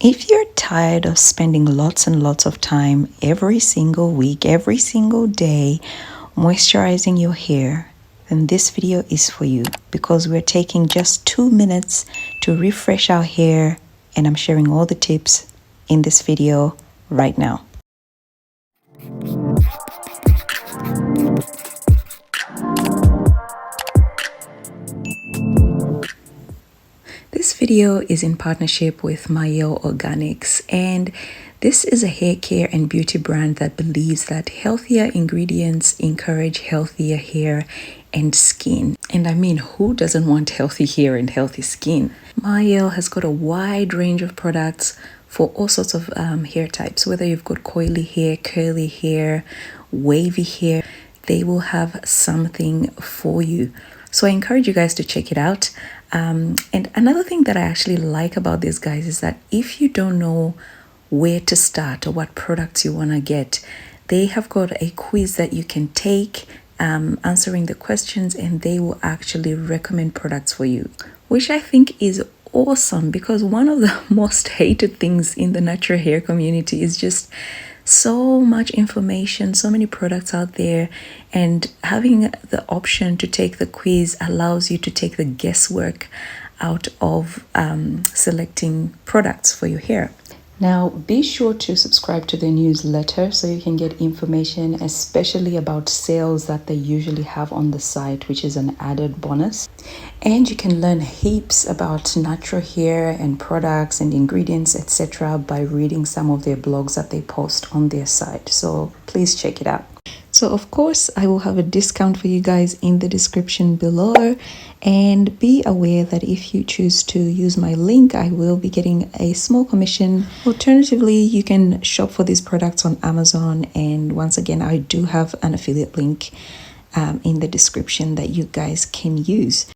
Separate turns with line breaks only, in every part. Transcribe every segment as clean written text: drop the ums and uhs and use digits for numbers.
If you're tired of spending lots and lots of time every single week, every single day, moisturizing your hair, then this video is for you because we're taking just 2 minutes to refresh our hair, and I'm sharing all the tips in this video right now. This video is in partnership with MIELE Organics, and this is a hair care and beauty brand that believes that healthier ingredients encourage healthier hair and skin. And I mean, who doesn't want healthy hair and healthy skin? MIELE has got a wide range of products for all sorts of hair types, whether you've got coily hair, curly hair, wavy hair, they will have something for you. So I encourage you guys to check it out. And another thing that I actually like about these guys is that if you don't know where to start or what products you want to get, they have got a quiz that you can take, answering the questions, and they will actually recommend products for you, which I think is awesome because one of the most hated things in the natural hair community is just so much information, so many products out there, and having the option to take the quiz allows you to take the guesswork out of selecting products for your hair. Now, be sure to subscribe to their newsletter so you can get information, especially about sales that they usually have on the site, which is an added bonus. And you can learn heaps about natural hair and products and ingredients, etc. by reading some of their blogs that they post on their site. So please check it out. So of course, I will have a discount for you guys in the description below, and be aware that if you choose to use my link, I will be getting a small commission. Alternatively, you can shop for these products on Amazon, and once again, I do have an affiliate link in the description that you guys can use.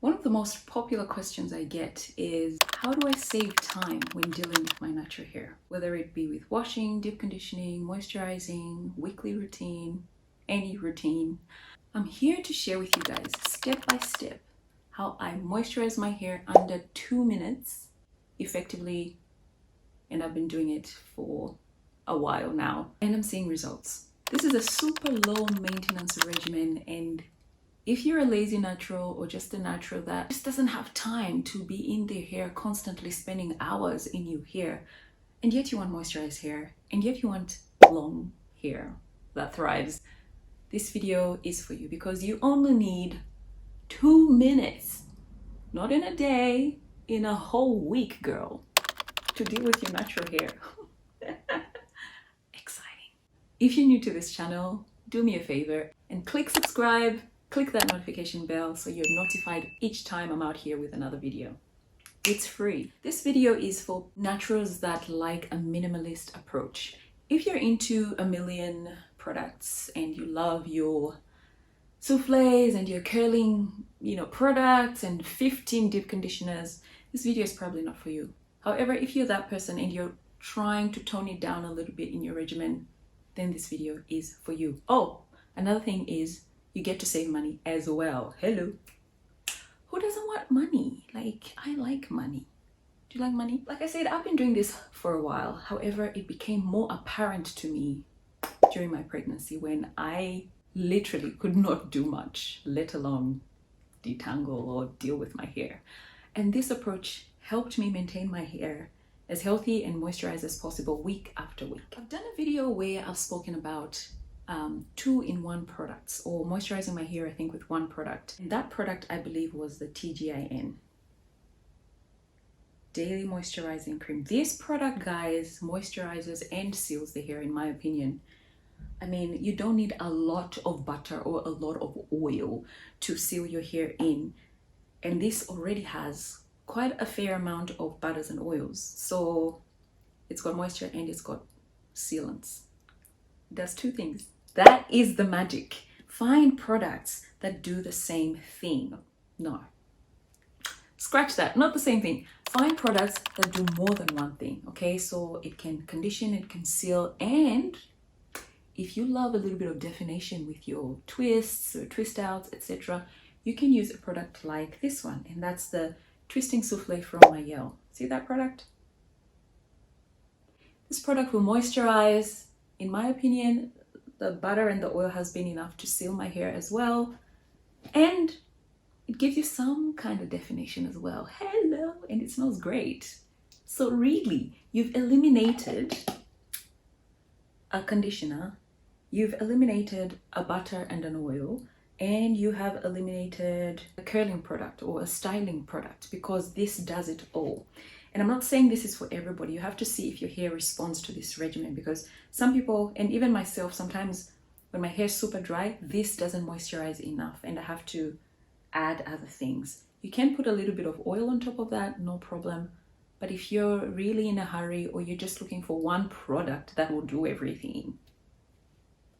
One of the most popular questions I get is, how do I save time when dealing with my natural hair? Whether it be with washing, deep conditioning, moisturizing, weekly routine, any routine. I'm here to share with you guys step by step how I moisturize my hair under 2 minutes effectively, and I've been doing it for a while now, and I'm seeing results. This is a super low maintenance regimen, and if you're a lazy natural or just a natural that just doesn't have time to be in their hair, constantly spending hours in your hair, and yet you want moisturized hair, and yet you want long hair that thrives, this video is for you because you only need 2 minutes, not in a day, in a whole week, girl, to deal with your natural hair. Exciting. If you're new to this channel, do me a favor and click subscribe. Click that notification bell so you're notified each time I'm out here with another video. It's free. This video is for naturals that like a minimalist approach. If you're into a million products and you love your souffles and your curling, products and 15 deep conditioners, this video is probably not for you. However, if you're that person and you're trying to tone it down a little bit in your regimen, then this video is for you. Oh, another thing is, you get to save money as well. Hello. Who doesn't want money? Like, I like money. Do you like money? Like I said, I've been doing this for a while. However, it became more apparent to me during my pregnancy when I literally could not do much, let alone detangle or deal with my hair. And this approach helped me maintain my hair as healthy and moisturized as possible week after week. I've done a video where I've spoken about 2-in-1 products, or moisturizing my hair, I think, with one product. And that product, I believe, was the TGIN Daily Moisturizing Cream. This product, guys, moisturizes and seals the hair, in my opinion. I mean, you don't need a lot of butter or a lot of oil to seal your hair in. And this already has quite a fair amount of butters and oils. So it's got moisture and it's got sealants. It does 2 things. That is the magic. Find products that do the same thing. No, scratch that, not the same thing. Find products that do more than one thing, okay? So it can condition, it can seal, and if you love a little bit of definition with your twists or twist outs, etc., you can use a product like this one, and that's the Twisting Souffle from MIELE. See that product? This product will moisturize. In my opinion, the butter and the oil has been enough to seal my hair as well. And it gives you some kind of definition as well. Hello, and it smells great. So really, you've eliminated a conditioner, you've eliminated a butter and an oil, and you have eliminated a curling product or a styling product, because this does it all. And I'm not saying this is for everybody. You have to see if your hair responds to this regimen, because some people, and even myself, sometimes when my hair is super dry, this doesn't moisturize enough and I have to add other things. You can put a little bit of oil on top of that, no problem. But if you're really in a hurry or you're just looking for one product that will do everything,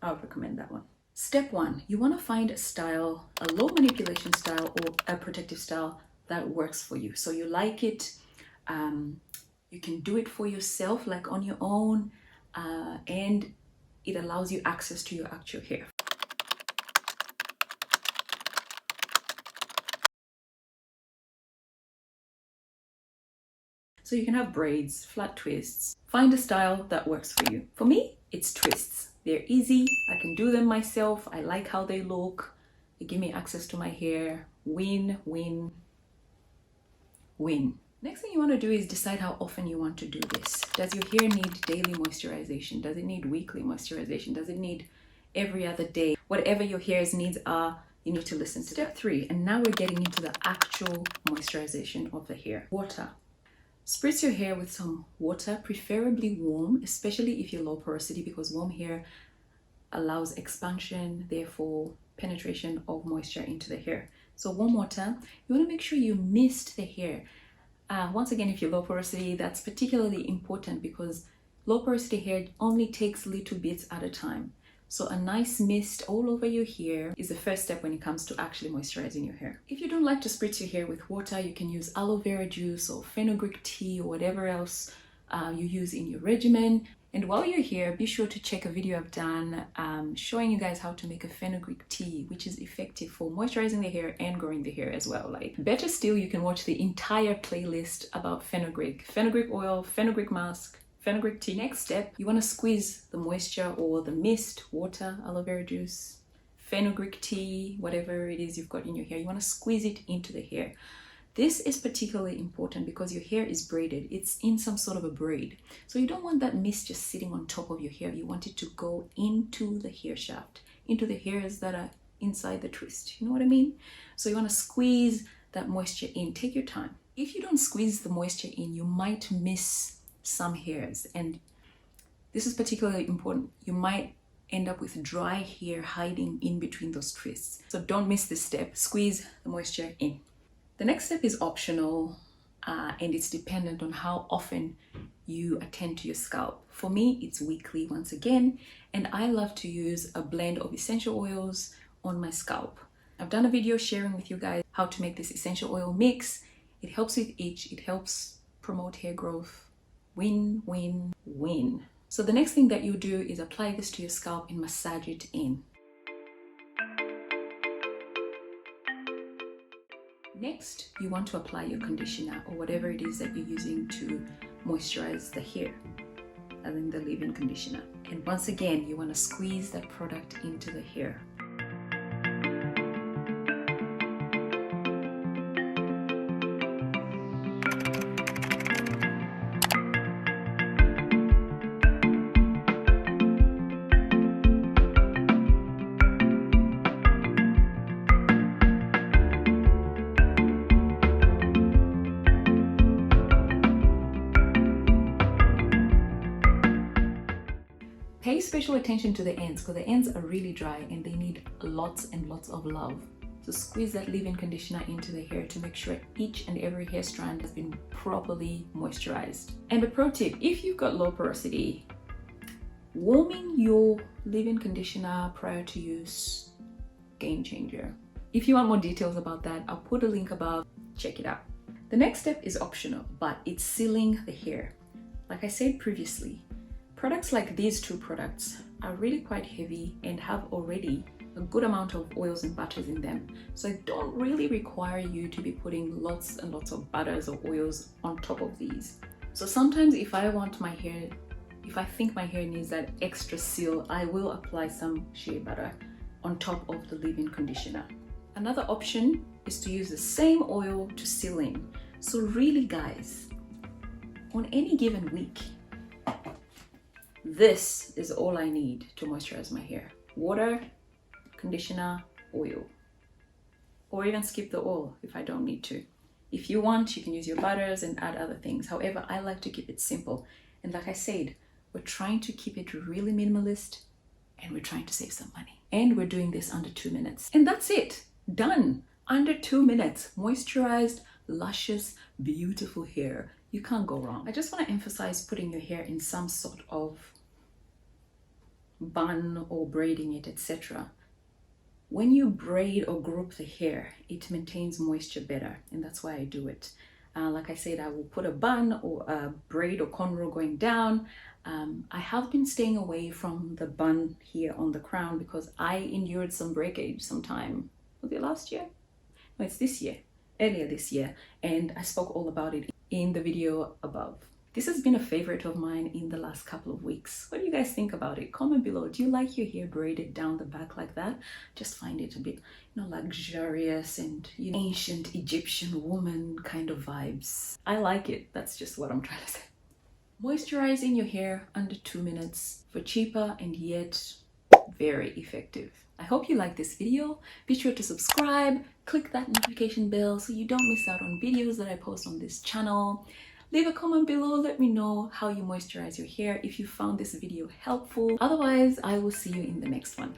I would recommend that one. Step 1, you want to find a style, a low manipulation style or a protective style that works for you. So you like it, you can do it for yourself, like on your own, and it allows you access to your actual hair. So you can have braids, flat twists. Find a style that works for you. For me, it's twists. They're easy. I can do them myself. I like how they look. They give me access to my hair. Win, win, win. Next thing you want to do is decide how often you want to do this. Does your hair need daily moisturization? Does it need weekly moisturization? Does it need every other day? Whatever your hair's needs are, you need to listen to. Step 3, and now we're getting into the actual moisturization of the hair. Water. Spritz your hair with some water, preferably warm, especially if you're low porosity, because warm hair allows expansion, therefore penetration of moisture into the hair. So warm water. You want to make sure you mist the hair. Once again, if you're low porosity, that's particularly important because low porosity hair only takes little bits at a time. So a nice mist all over your hair is the first step when it comes to actually moisturizing your hair. If you don't like to spritz your hair with water, you can use aloe vera juice or fenugreek tea or whatever else you use in your regimen. And while you're here, be sure to check a video I've done showing you guys how to make a fenugreek tea, which is effective for moisturizing the hair and growing the hair as well. Like, better still, you can watch the entire playlist about fenugreek oil, fenugreek mask, fenugreek tea. Next step, you want to squeeze the moisture or the mist, water, aloe vera juice, fenugreek tea, whatever it is you've got in your hair. You want to squeeze it into the hair. This is particularly important because your hair is braided. It's in some sort of a braid. So you don't want that mist just sitting on top of your hair. You want it to go into the hair shaft, into the hairs that are inside the twist. You know what I mean? So you want to squeeze that moisture in. Take your time. If you don't squeeze the moisture in, you might miss some hairs. And this is particularly important. You might end up with dry hair hiding in between those twists. So don't miss this step. Squeeze the moisture in. The next step is optional and it's dependent on how often you attend to your scalp. For me, it's weekly once again, and I love to use a blend of essential oils on my scalp. I've done a video sharing with you guys how to make this essential oil mix. It helps with itch, it helps promote hair growth. Win, win, win. So the next thing that you do is apply this to your scalp and massage it in. Next, you want to apply your conditioner or whatever it is that you're using to moisturize the hair, as in the leave-in conditioner. And once again, you want to squeeze that product into the hair. Pay special attention to the ends because the ends are really dry and they need lots and lots of love. So squeeze that leave-in conditioner into the hair to make sure each and every hair strand has been properly moisturized. And a pro tip, if you've got low porosity, warming your leave-in conditioner prior to use, game changer. If you want more details about that, I'll put a link above, check it out. The next step is optional, but it's sealing the hair. Like I said previously, products like these two products are really quite heavy and have already a good amount of oils and butters in them. So I don't really require you to be putting lots and lots of butters or oils on top of these. So sometimes if I want my hair if I think my hair needs that extra seal, I will apply some shea butter on top of the leave-in conditioner. Another option is to use the same oil to seal in. So really guys, on any given week, this is all I need to moisturize my hair. Water, conditioner, oil. Or even skip the oil if I don't need to. If you want, you can use your butters and add other things. However, I like to keep it simple. And like I said, we're trying to keep it really minimalist and we're trying to save some money. And we're doing this under 2 minutes. And that's it. Done. Under 2 minutes. Moisturized, luscious, beautiful hair. You can't go wrong. I just want to emphasize putting your hair in some sort of bun or braiding it, etc. When you braid or group the hair, it maintains moisture better, and that's why I do it. Like I said, I will put a bun or a braid or cornrow going down. I have been staying away from the bun here on the crown because I endured some breakage sometime. Was it last year? No, it's this year, earlier this year, and I spoke all about it in the video above. This has been a favorite of mine in the last couple of weeks. What do you guys think about it? Comment below. Do you like your hair braided down the back like that? Just find it a bit, luxurious and ancient Egyptian woman kind of vibes. I like it. That's just what I'm trying to say. Moisturizing your hair under 2 minutes for cheaper and yet very effective. I hope you like this video. Be sure to subscribe, click that notification bell so you don't miss out on videos that I post on this channel. Leave a comment below, let me know how you moisturize your hair if you found this video helpful. Otherwise, I will see you in the next one.